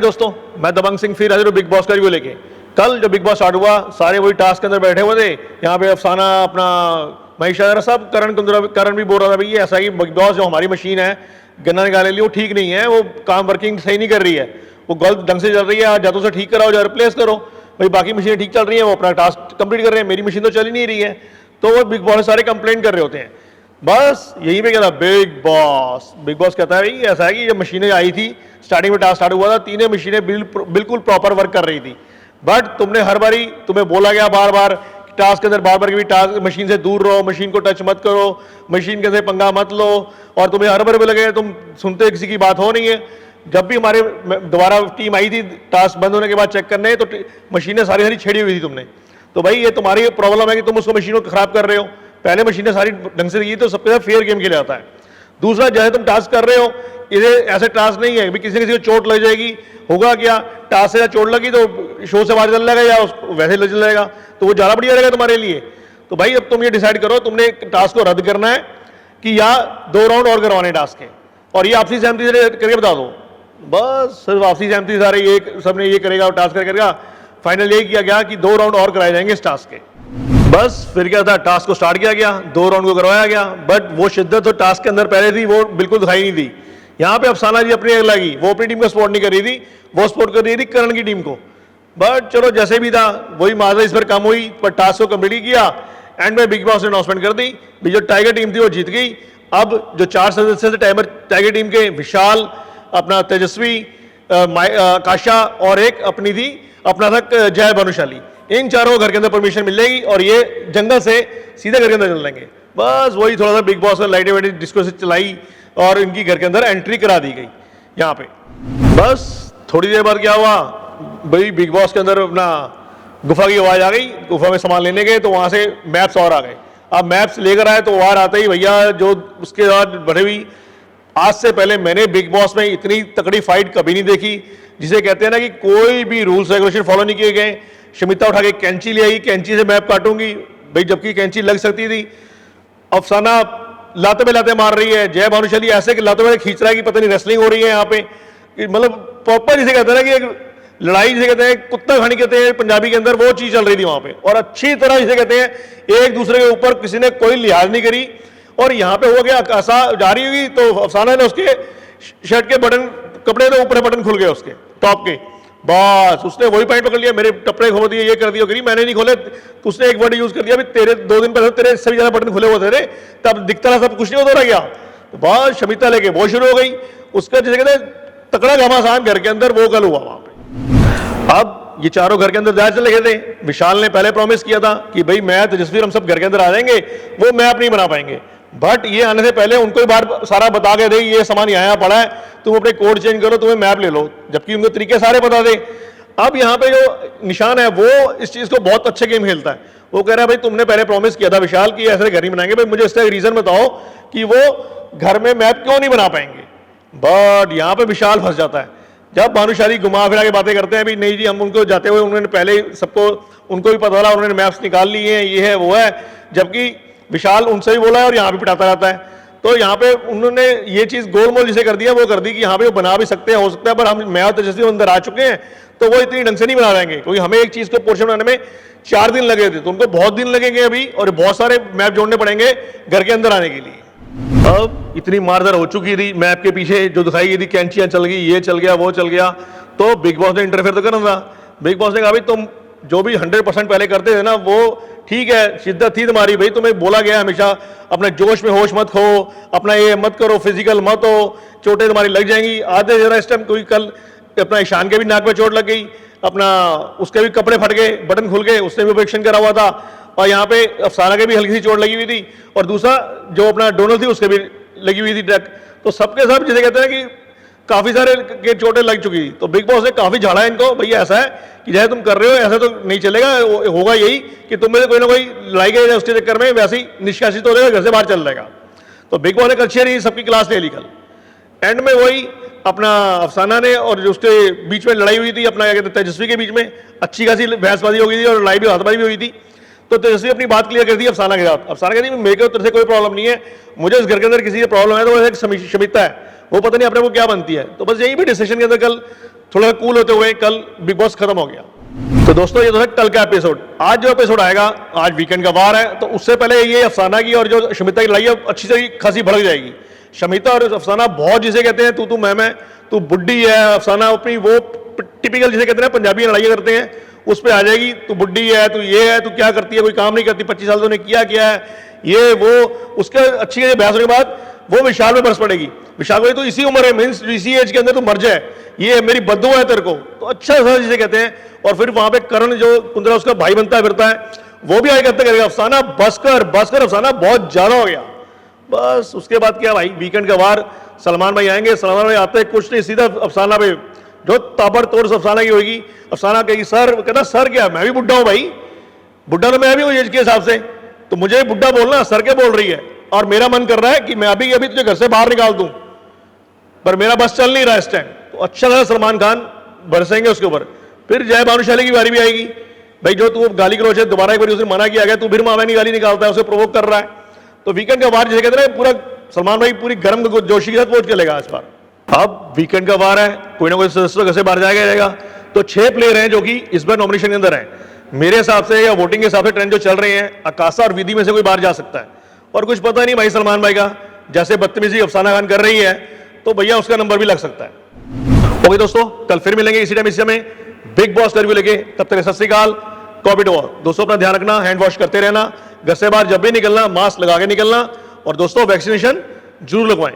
हाय दोस्तों, मैं दबंग सिंह फिर हाजिर हूं बिग बॉस का रिव्यू लेके। कल जो बिग बॉस स्टार्ट हुआ, सारे वही टास्क के अंदर बैठे हुए थे। यहाँ पे अफसाना, अपना महेश वगैरह सब, करण भी बोल रहा था भाई ऐसा कि बिग बॉस जो हमारी मशीन है गन्ना निकालने के लिए वो ठीक नहीं है, वो काम वर्किंग सही नहीं कर रही है, वो गलत ढंग से चल रही है, या तो उसे ठीक कराओ या रिप्लेस करो। भाई बाकी मशीनें ठीक चल रही हैं, वो अपना टास्क कंप्लीट कर रहे हैं, मेरी मशीन तो चल ही नहीं रही है। तो वो बिग बॉस सारे कंप्लेंट कर रहे होते हैं। बस यहीं पे क्या था, बिग बॉस कहता है भाई ऐसा है कि जब मशीनें आई थी, स्टार्टिंग में टास्क स्टार्ट हुआ था, तीनों मशीनें बिल्कुल प्रॉपर वर्क कर रही थी। बट तुमने हर बारी, तुम्हें बोला गया बार बार टास्क के अंदर बार बार कि टास्क मशीन से दूर रहो, मशीन को टच मत करो, मशीन के अंदर पंगा मत लो, और तुम्हें हर बार भी लगे तुम सुनते किसी की बात हो नहीं है। जब भी हमारे दोबारा टीम आई थी टास्क बंद होने के बाद चेक करने, तो मशीनें सारी छेड़ी हुई थी तुमने। तो भाई ये तुम्हारी प्रॉब्लम है कि तुम उसको मशीन को खराब कर रहे हो। पहले मशीनें सारी ढंग से की तो सबके साथ फेयर गेम खेला जाता है। दूसरा, जैसे तुम टास्क कर रहे हो, ये ऐसे टास्क नहीं है कि किसी को चोट लग जाएगी, होगा क्या, टास्क से चोट लगी तो शो से बाहर चल जाएगा या वैसे चल जाएगा, तो वो ज़्यादा बढ़िया रहेगा तुम्हारे लिए। तो भाई अब तुम ये डिसाइड करो, तुमने टास्क को रद्द करना है कि या 2 राउंड और करवाने टास्क के, और ये आपसी सहमति से करके बता दो। बस सिर्फ आपसी सहमति सारे ये सबने ये करेगा और टास्क करेगा। फाइनल यही किया गया कि 2 राउंड और कराए जाएंगे इस टास्क के। बस फिर क्या था, टास्क को स्टार्ट किया गया, 2 राउंड को करवाया गया। बट वो शिद्दत तो टास्क के अंदर पहले थी, वो बिल्कुल दिखाई नहीं दी। यहाँ पे अफसाना जी अपनी लगी, वो अपनी टीम को सपोर्ट नहीं कर रही थी, वो सपोर्ट कर रही थी करण की टीम को। बट चलो जैसे भी था, वही माजा इस पर कम हुई, पर टास्क को कंप्लीट किया। एंड में बिग बॉस ने अनाउंसमेंट कर दी, जो टाइगर टीम थी वो जीत गई। अब जो 4 सदस्य थे टाइगर टीम के, विशाल, अपना तेजस्वी, काशा, और एक अपनी थी अपना था जय भानुशाली, इन चारों को घर के अंदर परमिशन मिल जाएगी और ये जंगल से सीधे घर के अंदर चल जाएंगे। बस वही थोड़ा सा बिग बॉस ने लाइटें वाइटें डिस्को से चलाई और इनकी घर के अंदर एंट्री करा दी गई यहाँ पे। बस थोड़ी देर बाद क्या हुआ भाई, बिग बॉस के अंदर अपना गुफा की आवाज आ गई। गुफा में सामान लेने गए तो वहां से मैप्स और आ गए। अब मैप्स लेकर आए तो वार आते ही भैया जो उसके बाद बढ़े हुई, आज से पहले मैंने बिग बॉस में इतनी तकड़ी फाइट कभी नहीं देखी, जिसे कहते हैं ना कि कोई भी रूल्स रेगुलेशन फॉलो नहीं किए गए। शमिता उठा के कैंची ले आई, कैंची से मैप काटूंगी भाई, जबकि कैंची लग सकती थी। अफसाना लाते पे लाते मार रही है, जय भानुशाली ऐसे कि लाते पे खींच रहा है कि पता नहीं रेसलिंग हो रही है यहाँ पे, मतलब प्रॉपर जिसे कहते हैं ना कि एक लड़ाई जिसे कहते हैं, कुत्ता खानी कहते हैं पंजाबी के अंदर, वो चीज चल रही थी वहां पे। और अच्छी तरह जिसे कहते हैं एक दूसरे के ऊपर किसी ने कोई लिहाज नहीं करी। और यहाँ पे हो गया ऐसा, जा रही हुई तो अफसाना ने उसके शर्ट के बटन, कपड़े के ऊपर बटन खुल गए उसके टॉप के, बस उसने वही पॉइंट पकड़ लिया, मेरे कपड़े खोल दिए, ये कर दिया, करी मैंने नहीं खोले। उसने एक वर्ड यूज कर दिया, तेरे 2 दिन पहले तेरे सभी ज्यादा बटन खुले हुए थे, तब दिखता रहा सब कुछ नहीं होता रह गया। तो बस शमिता लेके वो शुरू हो गई, उसका जैसे कहते तकड़ा घमासान घर के अंदर वो कल हुआ वहां पे। अब ये चारों घर के अंदर जाए चले गए थे। विशाल ने पहले प्रॉमिस किया था कि भाई मैं तेजस्वी हम सब घर के अंदर आ जाएंगे, वो मैप नहीं बना पाएंगे। बट ये आने से पहले उनको एक बार सारा बता के दे, ये सामान यहाँ पड़ा है, तुम अपने कोड चेंज करो, तुम्हें मैप ले लो, जबकि उनको तरीके सारे बता दे। अब यहाँ पे जो निशान है वो इस चीज को बहुत अच्छे गेम खेलता है। वो कह रहा है भाई तुमने पहले प्रॉमिस किया था विशाल कि ऐसे घर नहीं बनाएंगे, भाई मुझे इसका रीजन बताओ कि वो घर में मैप क्यों नहीं बना पाएंगे। बट यहाँ पे विशाल फंस जाता है। जब भानुशाली घुमा फिरा के बातें करते हैं भी नहीं जी हम उनको जाते हुए, उन्होंने पहले सबको, उनको भी पता चला, उन्होंने मैप्स निकाल लिए हैं, ये है वो है, जबकि विशाल उनसे ही बोला है और यहाँ भी पिटाता रहता है। तो यहाँ पे उन्होंने ये चीज गोलमोल जिसे कर दिया वो कर दी कि यहाँ पे वो बना भी सकते हैं, हो सकता है, पर हम मैं और तेजस्वी अंदर आ चुके हैं तो वो इतनी ढंग से नहीं बना देंगे, क्योंकि हमें एक चीज को पोर्शन बनाने में 4 दिन लगे थे, तो उनको बहुत दिन लगेंगे अभी, और बहुत सारे मैप जोड़ने पड़ेंगे घर के अंदर आने के लिए। अब इतनी मारधार हो चुकी थी, मैप के पीछे जो दिखाई गई थी, कैंचियां चल गई, ये चल गया, वो चल गया, तो बिग बॉस ने इंटरफेयर तो करना था। बिग बॉस ने कहा भाई तुम जो भी 100% पहले करते थे ना वो ठीक है, शिद्दत थी तुम्हारी, भाई तुम्हें बोला गया हमेशा अपने जोश में होश मत खो, अपना ये मत करो, फिजिकल मत हो, चोटें तुम्हारी लग जाएंगी। आधे जरा इस टाइम कोई कल अपना ईशान के भी नाक में चोट लग गई, अपना उसके भी कपड़े फट गए, बटन खुल गए, उसने भी ऑपरेशन करा हुआ था, और यहाँ पे अफसाना के भी हल्की सी चोट लगी हुई थी, और दूसरा जो अपना डोनल थी उसके भी लगी हुई थी ट्रक। तो सबके सब जिसे कहते हैं कि काफी सारे के चोटें लग चुकी थी। तो बिग बॉस ने काफी झाड़ा इनको, भैया ऐसा है कि जैसे तुम कर रहे हो ऐसा तो नहीं चलेगा, होगा यही कि तुम में से कोई ना कोई लड़ाई के उसके चक्कर में वैसे ही निष्कासित हो जाएगा, घर से बाहर चल जाएगा। तो बिग बॉस ने कल अच्छी सबकी क्लास ले ली। कल एंड में वही अपना अफसाना ने और जो उसके बीच में लड़ाई हुई थी, अपना क्या कहते हैं तेजस्वी के बीच में अच्छी खासी बहसबाजी हो गई थी और लड़ाई भी हाथबाजी भी हुई थी। तो तेजस्वी अपनी बात क्लियर कर दी अफसाना के साथ। अफसाना कहती मेरे को तेरे से कोई प्रॉब्लम नहीं है, मुझे इस घर के अंदर किसी से प्रॉब्लम है तो वो एक शमिता है, वो पता नहीं अपने को क्या बनती है। तो बस यही भी डिस्कशन के अंदर कल थोड़ा कूल होते हुए कल बिग बॉस खत्म हो गया। तो दोस्तों ये तो है कल का एपिसोड। आज जो एपिसोड आएगा, आज वीकेंड का वार है, तो उससे पहले ये अफसाना की और जो शमिता की लड़ाई है अच्छी से खासी भड़क जाएगी। शमिता और अफसाना बहुत जिसे कहते हैं तू मैं, तू बुड्ढी है। अफसाना अपनी वो टिपिकल जिसे कहते हैं पंजाबी लड़ाइयाँ करते हैं उस पर आ जाएगी, तू बुड्ढी है, तू ये है, तू क्या करती है, कोई काम नहीं करती, 25 साल तो किया है, ये वो। उसके अच्छी बहस होने के बाद वो विशाल में बरस पड़ेगी। विशाल भाई तो इसी उम्र है, मीन्स इसी एज के अंदर तू मर जाए, ये मेरी बद्दुआ है तेरे को। तो अच्छा सा जिसे कहते हैं। और फिर वहां पे करण जो कुंद्रा उसका भाई बनता है फिरता है, वो भी आगे कहते करेगा अफसाना बसकर अफसाना बहुत ज्यादा हो गया। बस उसके बाद क्या भाई, वीकेंड का वार, सलमान भाई आएंगे। सलमान भाई आते कुछ नहीं, सीधा अफसाना पे जो ताबड़तोड़ अफसाना की होगी। अफसाना कहेगी सर, कहना सर क्या, मैं भी बुढ़ा हूं भाई, बुढ़ा तो मैं भी हूं एज के हिसाब से, तो मुझे बुढ़ा बोलना, सर के बोल रही है। और मेरा मन कर रहा है कि मैं अभी तुझे घर से बाहर निकाल दूं, पर मेरा बस चल नहीं रहा इस टाइम। तो अच्छा था सलमान खान बरसेंगे उसके ऊपर। फिर जय भानुशाली की बारी भी आएगी। भाई जो तू गाली गलौज है, दोबारा एक बार उसे मना किया गया, तू फिर मामा की गाली निकालता है, उसे प्रोवोक कर रहा है। तो वीकेंड का वार जिसे कहते हैं पूरा सलमान भाई पूरी गर्म जोशी के साथ पहुंच के लेगा इस बार। अब वीकेंड का वार है, कोई ना कोई सदस्य घर से बाहर जाएगा। तो 6 प्लेयर हैं जो कि इस बार नॉमिनेशन के अंदर हैं। मेरे हिसाब से या वोटिंग के हिसाब से ट्रेंड जो चल रहे हैं, आकाशा और विधि में से कोई बाहर जा सकता है। और कुछ पता नहीं भाई सलमान भाई का, जैसे बदतमीजी अफसाना खान कर रही है तो भैया उसका नंबर भी लग सकता है। ओके दोस्तों, कल फिर मिलेंगे इसी टाइम इसी समय बिग बॉस रिव्यू लेके। तब तक सत श्री अकाल, कोविड वॉर। दोस्तों अपना ध्यान रखना, हैंड वॉश करते रहना, घर से बाहर जब भी निकलना मास्क लगा के निकलना, और दोस्तों वैक्सीनेशन जरूर लगवाएं।